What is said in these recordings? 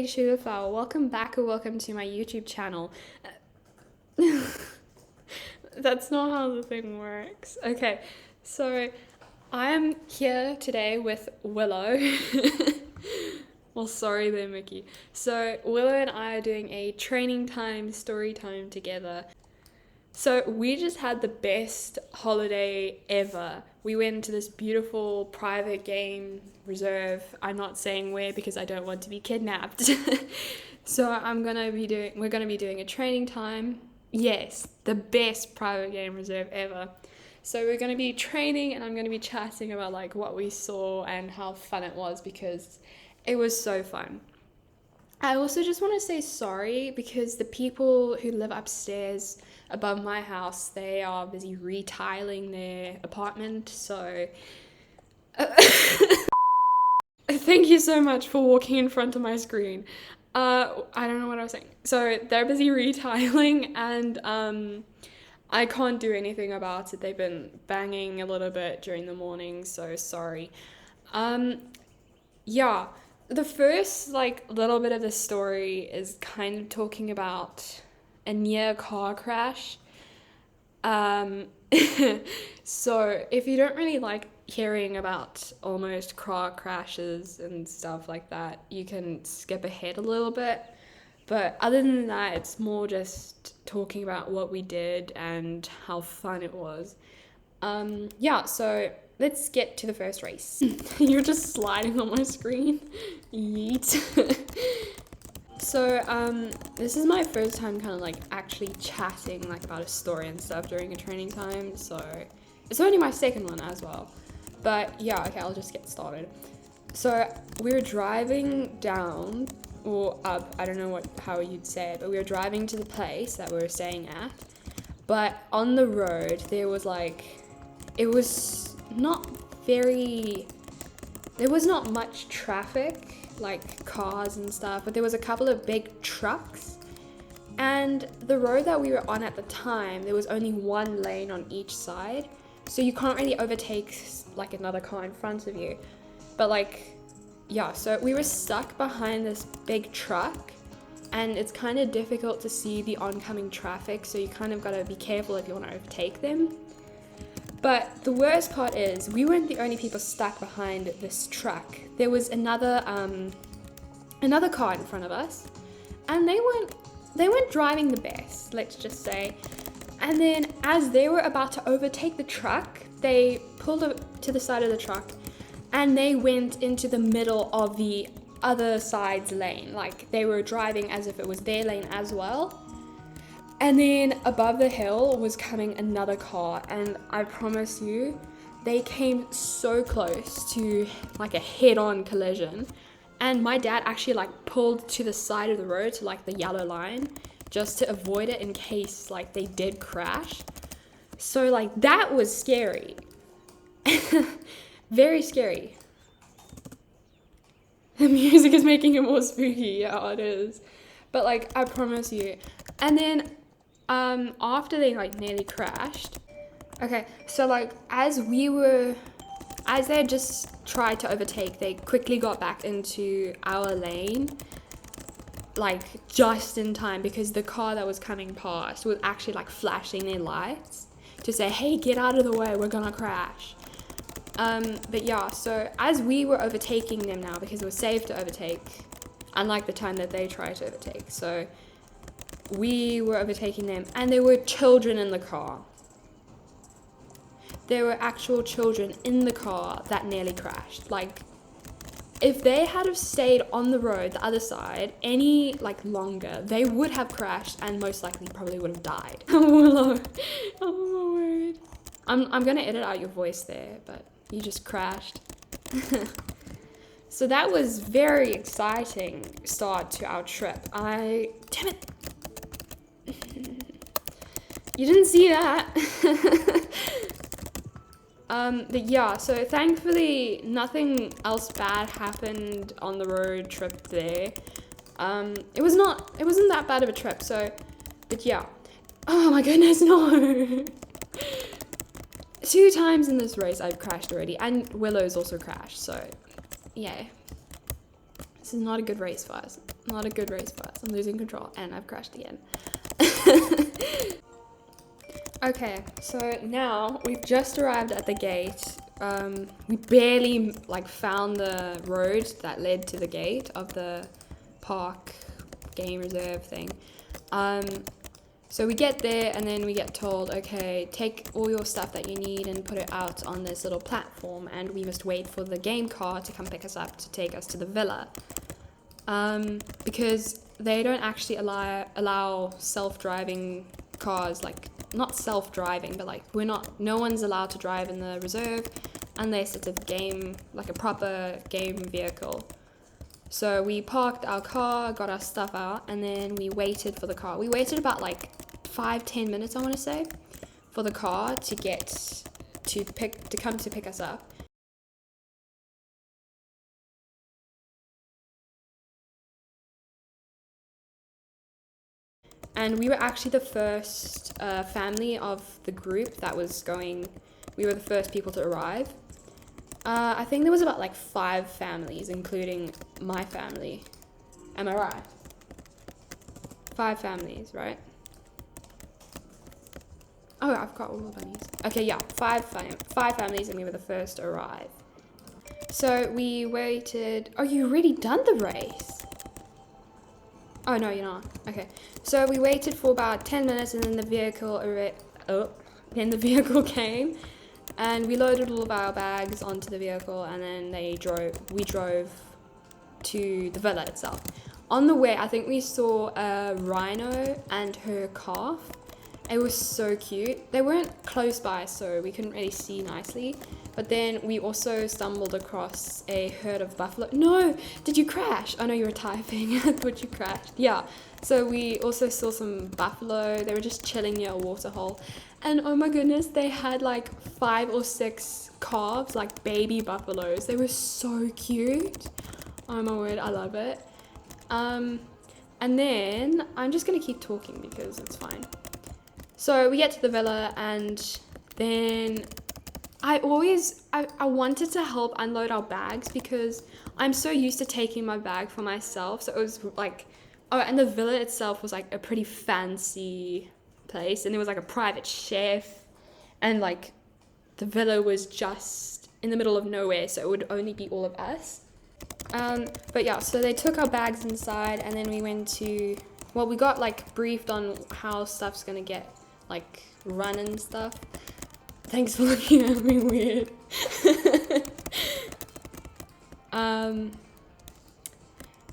Sugar Flower. Welcome back or welcome to my YouTube channel. That's not how the thing works. Okay, so I am here today with Willow. Well, sorry there, Mickey. So Willow and I are doing a training time, story time together. So we just had the best holiday ever. We went to this beautiful private game reserve. I'm not saying where because I don't want to be kidnapped. So we're gonna be doing a training time. Yes, the best private game reserve ever. So we're gonna be training and I'm gonna be chatting about like what we saw and how fun it was because it was so fun. I also just want to say sorry because the people who live upstairs above my house, they are busy retiling their apartment, so thank you so much for walking in front of my screen. I don't know what I was saying. So they're busy retiling and I can't do anything about it. They've been banging a little bit during the morning, so sorry. Yeah. The first little bit of the story is kind of talking about a near car crash. So if you don't really like hearing about almost car crashes and stuff like that, you can skip ahead a little bit. But other than that, it's more just talking about what we did and how fun it was. Yeah, so let's get to the first race. You're just sliding on my screen. Yeet. So, this is my first time kind of like actually chatting like about a story and stuff during a training time. So, it's only my second one as well. But yeah, okay, I'll just get started. So, we were driving down or up, I don't know how you'd say it, but we were driving to the place that we were staying at. But on the road, there was there was not much traffic, like cars and stuff, but there was a couple of big trucks. And the road that we were on at the time, there was only one lane on each side. So you can't really overtake like another car in front of you. But yeah, so we were stuck behind this big truck. And it's kind of difficult to see the oncoming traffic, so you kind of got to be careful if you want to overtake them. But the worst part is, we weren't the only people stuck behind this truck. There was another car in front of us, and they weren't driving the best, let's just say. And then as they were about to overtake the truck, they pulled up to the side of the truck, and they went into the middle of the other side's lane. Like, they were driving as if it was their lane as well. And then above the hill was coming another car, and I promise you, they came so close to like a head-on collision. And my dad actually pulled to the side of the road to the yellow line just to avoid it in case they did crash. So that was scary. Very scary. The music is making it more spooky. Yeah, it is. But I promise you. And then after they nearly crashed, okay, so as they had just tried to overtake, they quickly got back into our lane just in time, because the car that was coming past was actually flashing their lights to say, hey, get out of the way, we're gonna crash. But yeah, so as we were overtaking them now, because it was safe to overtake, unlike the time that they tried to overtake, so we were overtaking them, and there were children in the car. There were actual children in the car that nearly crashed. If they had have stayed on the road, the other side, any longer, they would have crashed and most likely probably would have died. Willow. Oh my word. I'm gonna edit out your voice there, but you just crashed. So that was very exciting start to our trip. Damn it. You didn't see that. But yeah, so thankfully nothing else bad happened on the road trip there. It wasn't that bad of a trip, but yeah. Oh my goodness, no. 2 times in this race I've crashed already, and Willow's also crashed, so yeah. This is not a good race for us. Not a good race for us. I'm losing control and I've crashed again. Okay, so now we've just arrived at the gate. We barely like found the road that led to the gate of the park game reserve thing. So we get there and then we get told, okay, take all your stuff that you need and put it out on this little platform, and we must wait for the game car to come pick us up to take us to the villa. Because they don't actually allow self-driving cars, like not self-driving, but like no one's allowed to drive in the reserve unless it's a game, like a proper game vehicle. So we parked our car, got our stuff out, and then we waited for the car. We waited about like 5-10 minutes, I want to say, for the car to come to pick us up. And we were actually the first family of the group that was going. We were the first people to arrive. I think there was about like 5 families, including my family. Am I right? 5 families, right? Oh, I've got all the bunnies. Okay, yeah, 5 families, and we were the first to arrive. So we waited. Oh, you already done the race? Oh no, you're not. Okay, so we waited for about 10 minutes, and then the vehicle came. And we loaded all of our bags onto the vehicle, and then we drove to the villa itself. On the way, I think we saw a rhino and her calf. It was so cute. They weren't close by, so we couldn't really see nicely. But then we also stumbled across a herd of buffalo. No! Did you crash? Oh no, you were typing. I thought you crashed. Yeah. So we also saw some buffalo. They were just chilling near a waterhole. And oh my goodness, they had like 5 or 6 calves, like baby buffaloes. They were so cute. Oh my word, I love it. And then I'm just gonna keep talking because it's fine. So we get to the villa, and then I wanted to help unload our bags because I'm so used to taking my bag for myself. So it was like, oh, and the villa itself was like a pretty fancy place, and there was like a private chef, and like the villa was just in the middle of nowhere, so it would only be all of us. But yeah, so they took our bags inside, and then we we got like briefed on how stuff's gonna get like run and stuff. Thanks for looking at me weird. And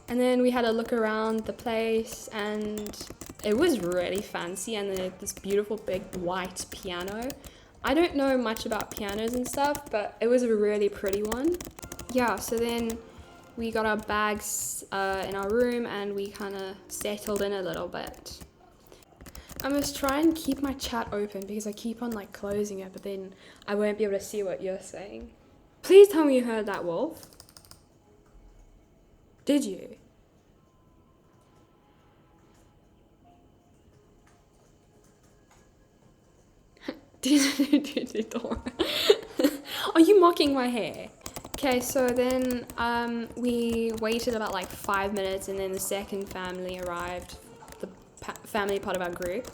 then we had a look around the place, and it was really fancy, and then this beautiful big white piano. I don't know much about pianos and stuff, but it was a really pretty one. Yeah, so then we got our bags in our room, and we kind of settled in a little bit. I must try and keep my chat open because I keep on like closing it, but then I won't be able to see what you're saying. Please tell me you heard that, Wolf. Did you? Are you mocking my hair? Okay, so then we waited about like 5 minutes, and then the second family arrived, the family part of our group.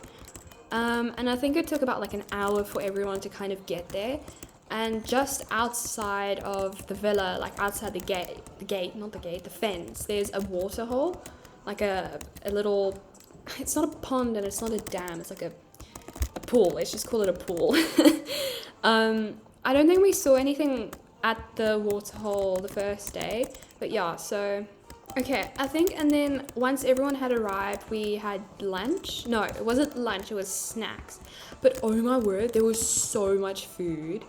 And I think it took about like an hour for everyone to kind of get there. And just outside of the villa, like outside the fence, there's a water hole, like a little, it's not a pond and it's not a dam, it's like a pool. Let's just call it a pool. I don't think we saw anything at the water hole the first day, but yeah, so okay, I think, and then once everyone had arrived, we had lunch. No, it wasn't lunch, it was snacks. But oh my word, there was so much food.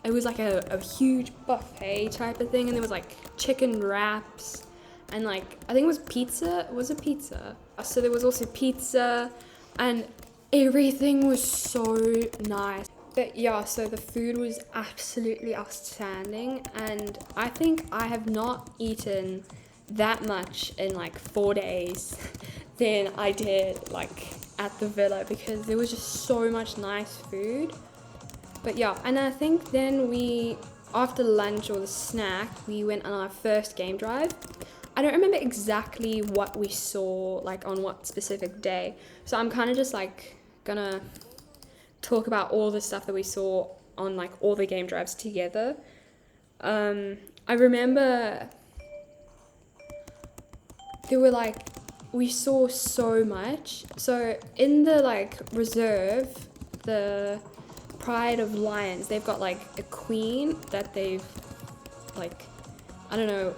It was like a huge buffet type of thing, and there was like chicken wraps, and like, I think it was pizza. Was it pizza? So there was also pizza, and everything was so nice. But yeah, so the food was absolutely outstanding, and I think I have not eaten that much in like 4 days than I did like at the villa, because there was just so much nice food. But yeah, and I think then after lunch or the snack, we went on our first game drive. I don't remember exactly what we saw, like on what specific day. So I'm kind of just like gonna talk about all the stuff that we saw on like all the game drives together. I remember there were like, we saw so much. So in the like reserve, the Pride of Lions, they've got like a queen that they've like, I don't know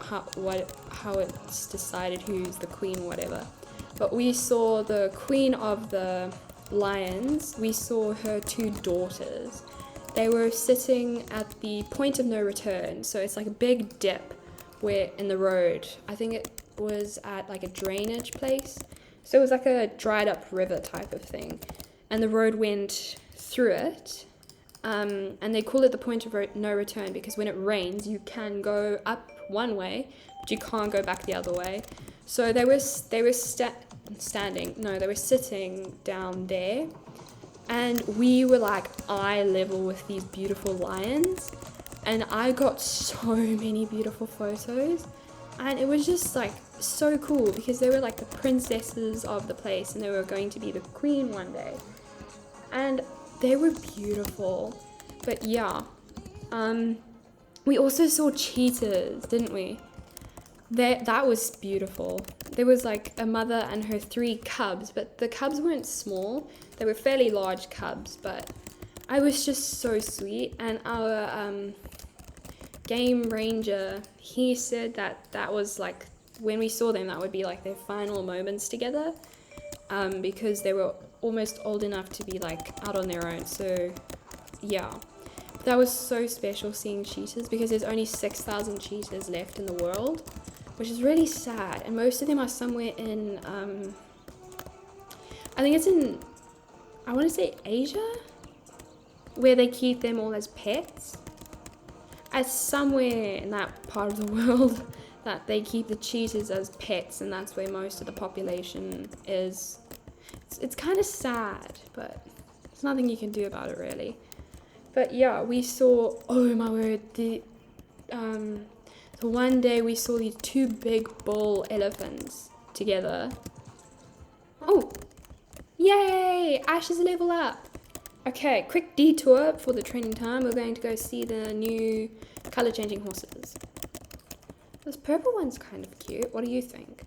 how it's decided who's the queen or whatever, but we saw the queen of the lions. We saw her two daughters. They were sitting at the point of no return, so it's like a big dip where in the road. I think it was at like a drainage place, so it was like a dried up river type of thing, and the road went through it. And they call it the point of no return because when it rains, you can go up one way, but you can't go back the other way. So they were sitting down there, and we were like eye level with these beautiful lions, and I got so many beautiful photos, and it was just like so cool because they were like the princesses of the place, and they were going to be the queen one day, and they were beautiful. But yeah, we also saw cheetahs, didn't we? That was beautiful. There was like a mother and her 3 cubs, but the cubs weren't small. They were fairly large cubs, but I was just so sweet. And our game ranger, he said that was like, when we saw them, that would be like their final moments together, because they were almost old enough to be like out on their own. So yeah, that was so special seeing cheetahs because there's only 6,000 cheetahs left in the world, which is really sad, and most of them are somewhere in I think it's in, I want to say Asia, where they keep them all as pets. It's somewhere in that part of the world that they keep the cheetahs as pets, and that's where most of the population is. It's kind of sad, but there's nothing you can do about it really. But yeah, we saw, oh my word, the one day we saw these 2 big bull elephants together. Oh, yay, Ash is level up. Okay, quick detour for the training time. We're going to go see the new color changing horses. This purple one's kind of cute. What do you think?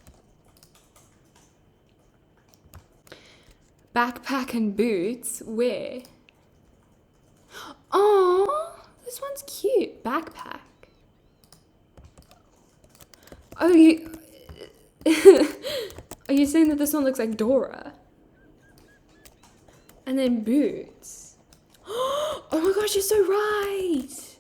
Backpack and boots, where? Oh, this one's cute. Backpack. Oh, you are you saying that this one looks like Dora? And then boots. Oh my gosh, you're so right.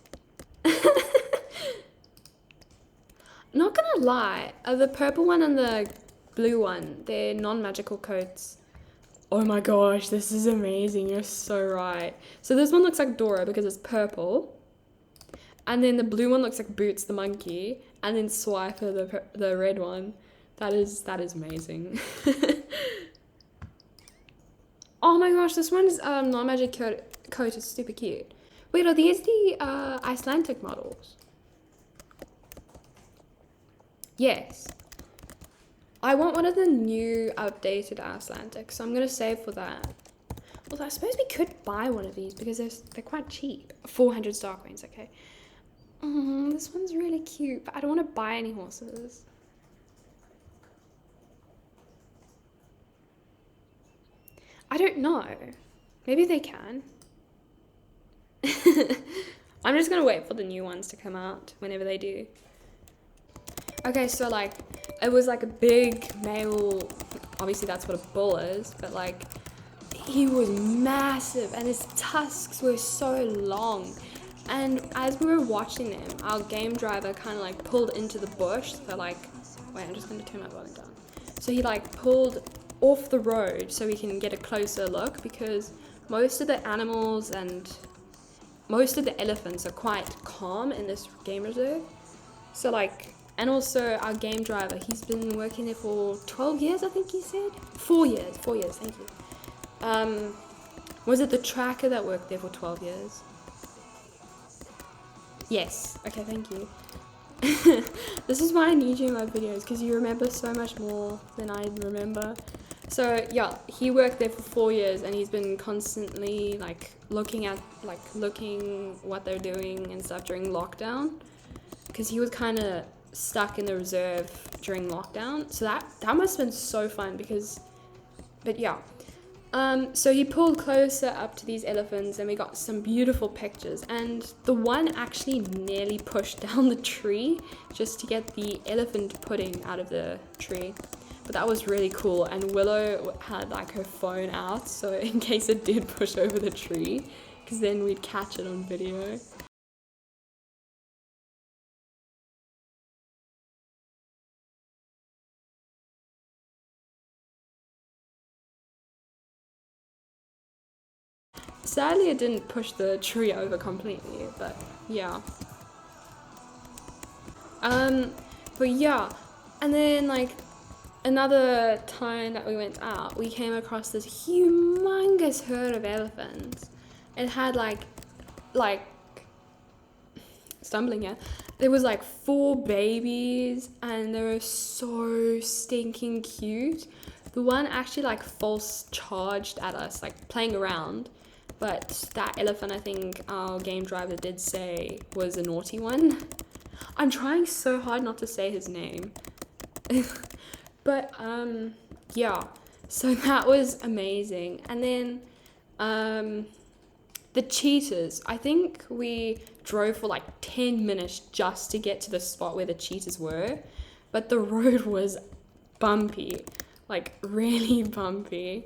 Not gonna lie, the purple one and the blue one, they're non-magical coats. Oh my gosh, this is amazing. You're so right. So this one looks like Dora because it's purple. And then the blue one looks like Boots the monkey. And then Swiper the red one. That is amazing. Oh my gosh, this one's non-magic coat is super cute. Wait, are these the Icelandic models? Yes. I want one of the new updated Icelandic, so I'm going to save for that. Although I suppose we could buy one of these because they're quite cheap. 400 star coins, okay. This one's really cute, but I don't want to buy any horses. I don't know. Maybe they can. I'm just going to wait for the new ones to come out whenever they do. Okay, so like, it was like a big male, obviously that's what a bull is, but like, he was massive and his tusks were so long. And as we were watching them, our game driver kind of like pulled into the bush. So like, wait, I'm just going to turn my volume down. So he like pulled off the road so we can get a closer look, because most of the animals and most of the elephants are quite calm in this game reserve. So like, and also our game driver, he's been working there for 12 years, I think he said. 4 years, thank you. Was it the tracker that worked there for 12 years? Yes, okay, thank you. This is why I need you in my videos, because you remember so much more than I remember. So yeah, he worked there for 4 years, and he's been constantly like looking what they're doing and stuff during lockdown, because he was kind of stuck in the reserve during lockdown. So that must have been so fun, but yeah. So he pulled closer up to these elephants, and we got some beautiful pictures, and the one actually nearly pushed down the tree just to get the elephant pudding out of the tree. But that was really cool, and Willow had like her phone out, so in case it did push over the tree, because then we'd catch it on video. Sadly, it didn't push the tree over completely, but yeah. But yeah, and then like another time that we went out, we came across this humongous herd of elephants. It had like stumbling here. There was like 4 babies, and they were so stinking cute. The one actually like false charged at us, like playing around. But that elephant, I think our game driver did say, was a naughty one. I'm trying so hard not to say his name. But yeah, so that was amazing. And then the cheetahs, I think we drove for like 10 minutes just to get to the spot where the cheetahs were, but the road was bumpy, like really bumpy.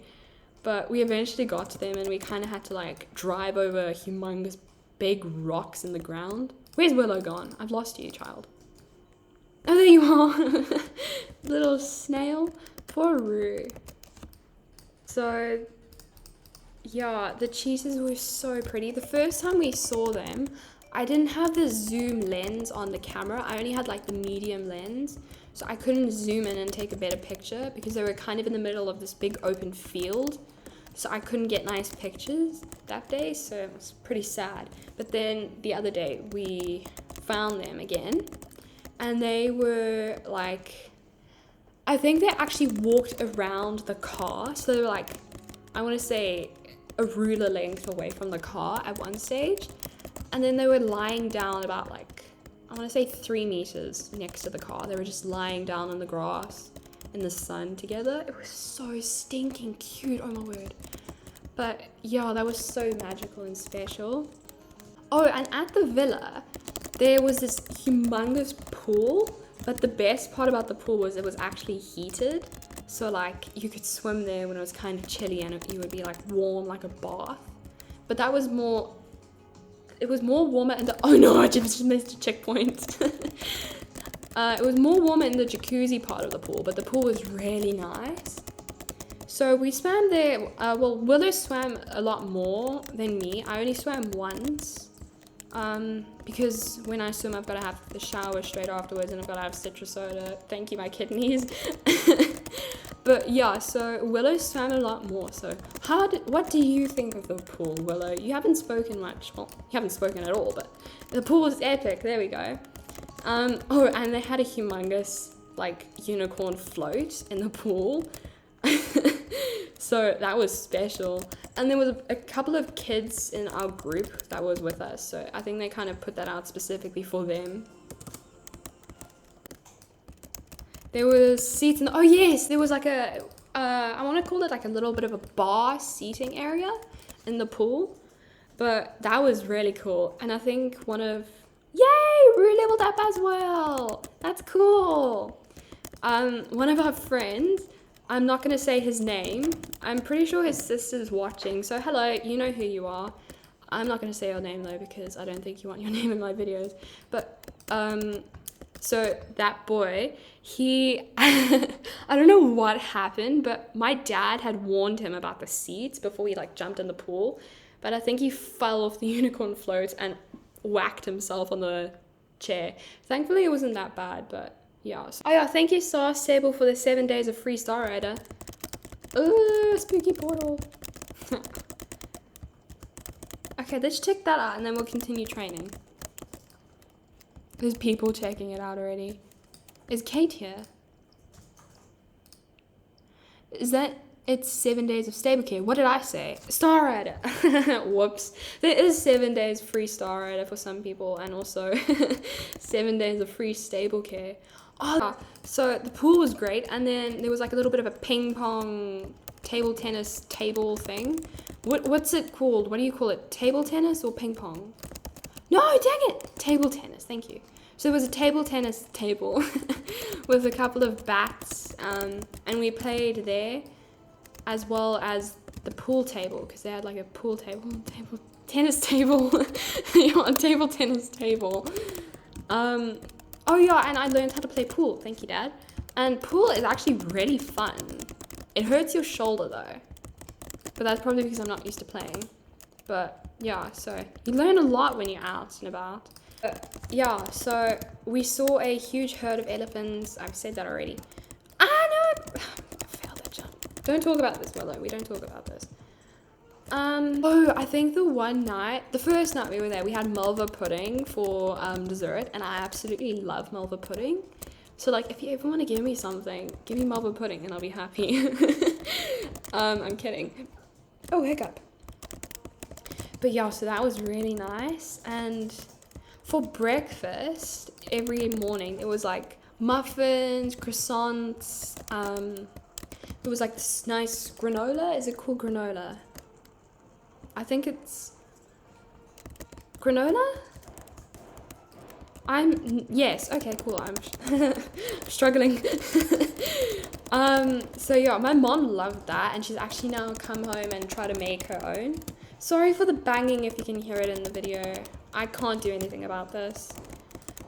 But we eventually got to them, and we kind of had to like drive over humongous big rocks in the ground. Where's Willow gone? I've lost you, child. Oh, there you are. Little snail. Poor Roo. So yeah, the cheetahs were so pretty. The first time we saw them, I didn't have the zoom lens on the camera. I only had like the medium lens, so I couldn't zoom in and take a better picture because they were kind of in the middle of this big open field. So I couldn't get nice pictures that day, so it was pretty sad. But then the other day we found them again, and they were like, I think they actually walked around the car. So they were like, I want to say a ruler length away from the car at one stage. And then they were lying down about like, I want to say 3 meters next to the car. They were just lying down on the grass in the sun together. It was so stinking cute, oh my word. But yeah, that was so magical and special. Oh, and at the villa, there was this humongous pool, but the best part about the pool was it was actually heated. So like you could swim there when it was kind of chilly, and you would be like warm like a bath. But that was more, it was more warmer in the, oh no, I just missed a checkpoint. It was more warmer in the jacuzzi part of the pool, but the pool was really nice. So we swam there. Well, Willow swam a lot more than me. I only swam once, because when I swim, I've got to have the shower straight afterwards, and I've got to have citrus soda. Thank you, my kidneys. But yeah, so Willow swam a lot more. So what do you think of the pool, Willow? You haven't spoken much. Well, you haven't spoken at all, but the pool was epic. There we go. Oh, and they had a humongous like unicorn float in the pool. So that was special. And there was a couple of kids in our group that was with us, so I think they kind of put that out specifically for them. There was seats in the, oh yes, there was like a I want to call it like a little bit of a bar seating area in the pool, but that was really cool. And I think yay, Rue leveled up as well. That's cool. One of our friends, I'm not going to say his name. I'm pretty sure his sister's watching. So hello, you know who you are. I'm not going to say your name though, because I don't think you want your name in my videos. But, so that boy, he, I don't know what happened, but my dad had warned him about the seats before he like jumped in the pool. But I think he fell off the unicorn float and whacked himself on the chair. Thankfully, it wasn't that bad, but yeah. Oh yeah, thank you, Star Stable, for the 7 days of free Star Rider. Ooh, spooky portal. Okay, let's check that out and then we'll continue training. There's people checking it out already. Is Kate here? Is that... It's 7 days of stable care. What did I say? Star Rider. Whoops. There is 7 days free Star Rider for some people, and also 7 days of free stable care. Oh, so the pool was great, and then there was like a little bit of a ping pong table tennis table thing. What's it called? What do you call it? Table tennis or ping pong? No, dang it! Table tennis. Thank you. So it was a table tennis table with a couple of bats, and we played there, as well as the pool table, because they had like a pool table, tennis table, yeah, a table tennis table. Oh yeah, and I learned how to play pool. Thank you, Dad. And pool is actually really fun. It hurts your shoulder though, but that's probably because I'm not used to playing. But yeah, so you learn a lot when you're out and about. Yeah, so we saw a huge herd of elephants. I've said that already. Ah no! Don't talk about this, Willow. We don't talk about this. Oh, I think the first night we were there, we had Melva pudding for dessert, and I absolutely love Melva pudding. So like, if you ever want to give me something, give me Melva pudding and I'll be happy. I'm kidding. Oh, hiccup. But yeah, so that was really nice. And for breakfast, every morning, it was like muffins, croissants, it was like this nice granola. Is it called granola? I think it's granola? Yes, okay, cool. I'm struggling. So yeah, my mom loved that, and she's actually now come home and try to make her own. Sorry for the banging if you can hear it in the video. I can't do anything about this.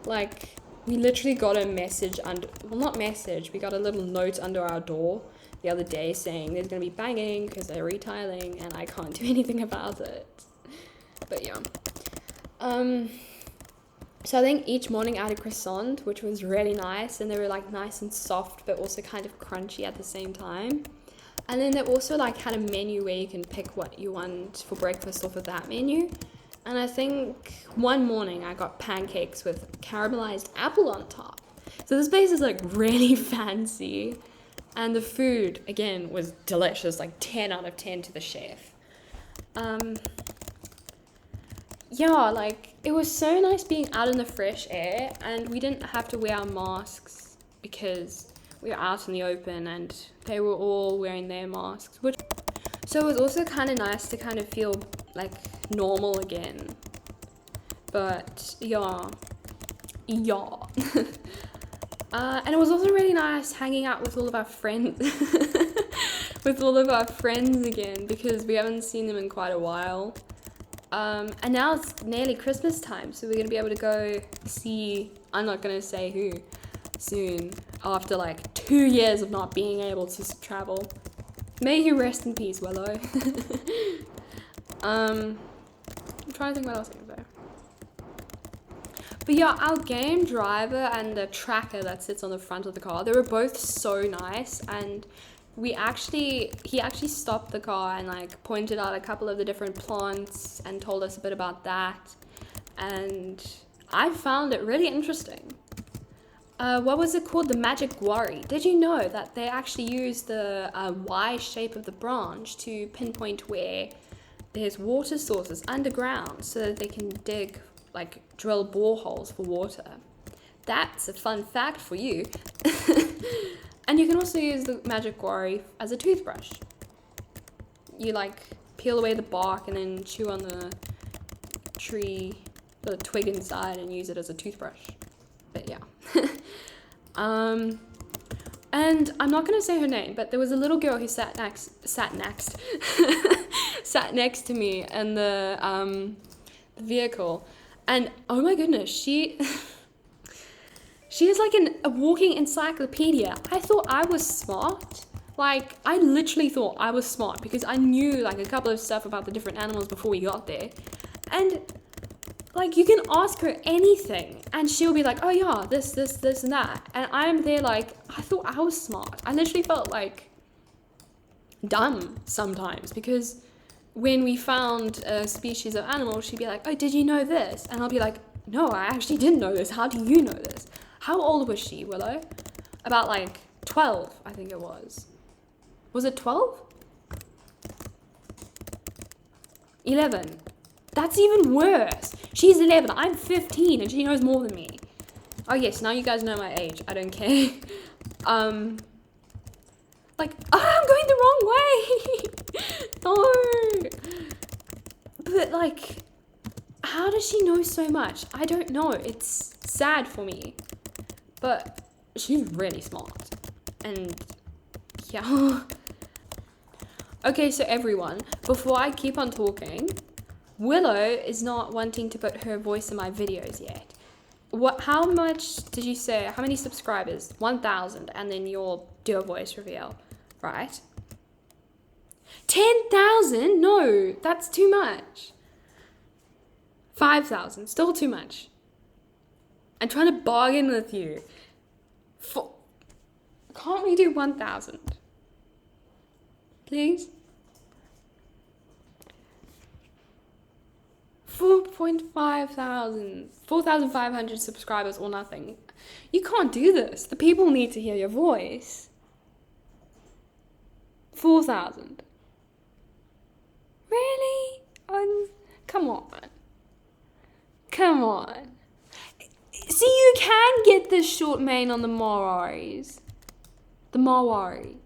Like, we literally got a message well, not message, we got a little note under our door the other day saying there's gonna be banging because they're retiling, and I can't do anything about it. But yeah. So I think each morning I had a croissant, which was really nice, and they were like nice and soft, but also kind of crunchy at the same time. And then they also like had a menu where you can pick what you want for breakfast off of that menu. And I think one morning I got pancakes with caramelized apple on top. So this place is like really fancy. And the food, again, was delicious, like 10 out of 10 to the chef. Yeah, like, it was so nice being out in the fresh air, and we didn't have to wear our masks because we were out in the open and they were all wearing their masks. So it was also kind of nice to kind of feel like normal again. But yeah. And it was also really nice hanging out with all of our friends, again, because we haven't seen them in quite a while. And now it's nearly Christmas time, so we're going to be able to go see, I'm not going to say who, soon, after like 2 years of not being able to travel. May you rest in peace, Willow. I'm trying to think what else I can say. But yeah, our game driver and the tracker that sits on the front of the car, they were both so nice, and he actually stopped the car and like pointed out a couple of the different plants and told us a bit about that, and I found it really interesting. What was it called? The magic quarry. Did you know that they actually use the Y shape of the branch to pinpoint where there's water sources underground so that they can drill boreholes for water? That's a fun fact for you. And you can also use the magic quarry as a toothbrush. You like peel away the bark and then chew on the tree, the twig inside, and use it as a toothbrush. But yeah. And I'm not gonna say her name, but there was a little girl who sat next to me in the vehicle, and oh my goodness, she is like a walking encyclopedia. I thought I was smart. Like, I literally thought I was smart because I knew like a couple of stuff about the different animals before we got there. And like, you can ask her anything and she'll be like, oh yeah, this and that. And I'm there like, I thought I was smart. I literally felt like dumb sometimes, because when we found a species of animal, she'd be like, oh, did you know this? And I'll be like, No, I actually didn't know this. How do you know this? How old was she, Willow? About like 12, I think it was. Was it 12? 11. That's even worse. She's 11. I'm 15 and she knows more than me. Oh yes, now you guys know my age. I don't care. Like, oh, I'm going the wrong way. No. But like, how does she know so much? I don't know. It's sad for me. But she's really smart. And yeah. Okay, so everyone, before I keep on talking, Willow is not wanting to put her voice in my videos yet. How much did you say? How many subscribers? 1,000, and then you'll do a voice reveal, right? 10,000? No, that's too much. 5,000, still too much. I'm trying to bargain with you. Can't we do 1,000? Please? 4,500 subscribers or nothing. You can't do this. The people need to hear your voice. 4,000. Really? Come on. Come on. See, you can get this short mane on the Maoris. The Mawari.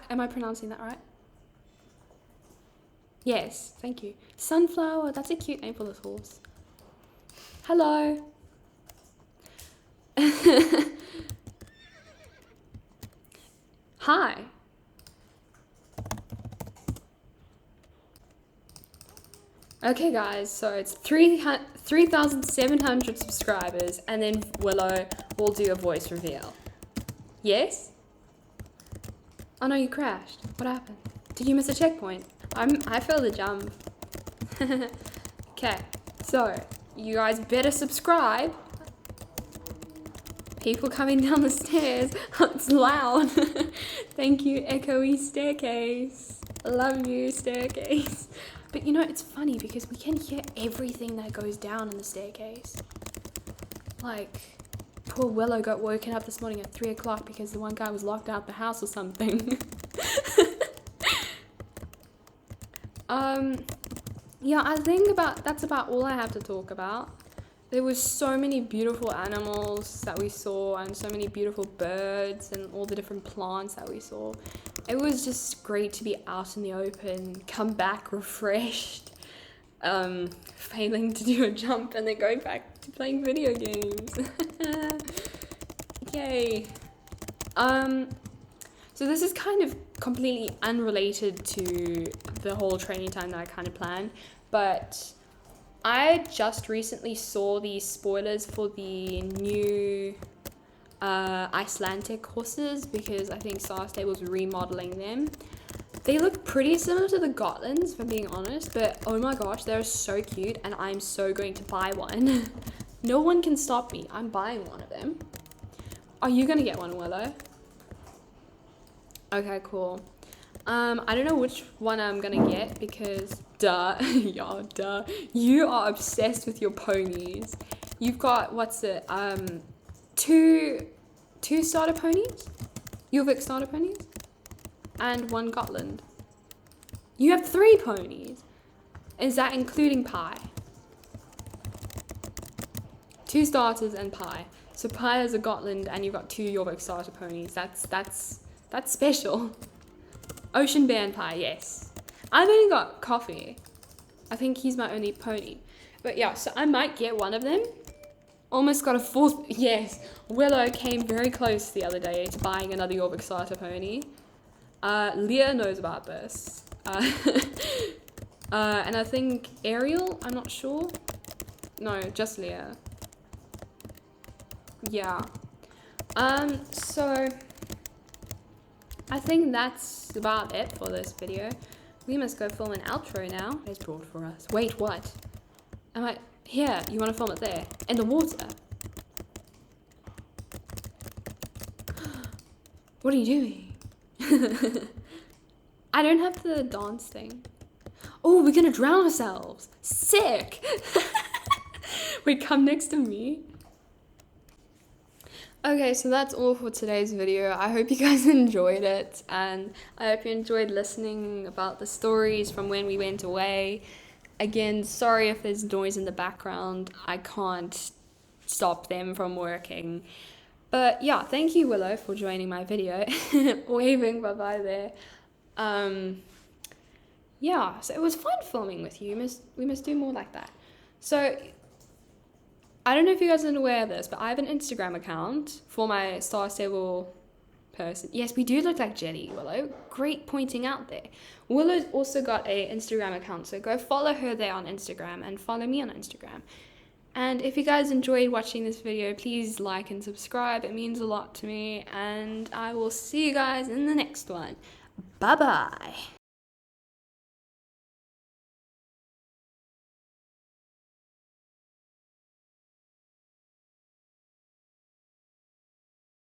Am I pronouncing that right? Yes, thank you. Sunflower, that's a cute name for this horse. Hello. Hi. Okay guys, so it's 3,700 subscribers and then Willow will do a voice reveal. Yes? Oh no, you crashed. What happened? Did you miss a checkpoint? I failed the jump. Okay, so you guys better subscribe. People coming down the stairs. It's loud. Thank you, echoey staircase. Love you, staircase. But you know, it's funny because we can hear everything that goes down in the staircase. Like, poor Willow got woken up this morning at 3 o'clock because the one guy was locked out the house or something. Yeah, I think that's about all I have to talk about. There was so many beautiful animals that we saw and so many beautiful birds and all the different plants that we saw. It was just great to be out in the open, come back refreshed, failing to do a jump and then going back to playing video games. Yay. So this is kind of completely unrelated to the whole training time that I kind of planned, but I just recently saw the spoilers for the new Icelandic horses because I think Sarsday was remodeling them. They look pretty similar to the Gotlands, if I'm being honest, but oh my gosh, they're so cute and I'm so going to buy one. No one can stop me. I'm buying one of them. Are you gonna get one, Willow? Okay, cool. I don't know which one I'm gonna get because duh, yeah, duh. You are obsessed with your ponies. You've got, two starter ponies? Jorvik starter ponies? And 1 Gotland. You have 3 ponies. Is that including Pie? 2 starters and Pie. So Pie is a Gotland and you've got 2 Jorvik starter ponies. That's special. Ocean Bear and Pie, yes. I've only got Coffee. I think he's my only pony. But yeah, so I might get one of them. Almost got a 4th. Yes, Willow came very close the other day to buying another Jorvik starter pony. Leah knows about this. And I think Ariel, I'm not sure. No, just Leah. Yeah. So I think that's about it for this video. We must go film an outro now. It's brought for us. Wait, what? Here, you want to film it there? In the water? What are you doing? I don't have the dance thing. Oh, we're gonna drown ourselves. Sick. Wait, come next to me. Okay, so that's all for today's video. I hope you guys enjoyed it, and I hope you enjoyed listening about the stories from when we went away. Again, sorry if there's noise in the background. I can't stop them from working. But yeah, thank you, Willow, for joining my video. Waving bye-bye there. Yeah, so it was fun filming with you. We must do more like that. So I don't know if you guys are aware of this, but I have an Instagram account for my Star Stable person. Yes, we do look like Jenny, Willow. Great pointing out there. Willow's also got a Instagram account, so go follow her there on Instagram and follow me on Instagram. And if you guys enjoyed watching this video, please like and subscribe. It means a lot to me, and I will see you guys in the next one. Bye-bye.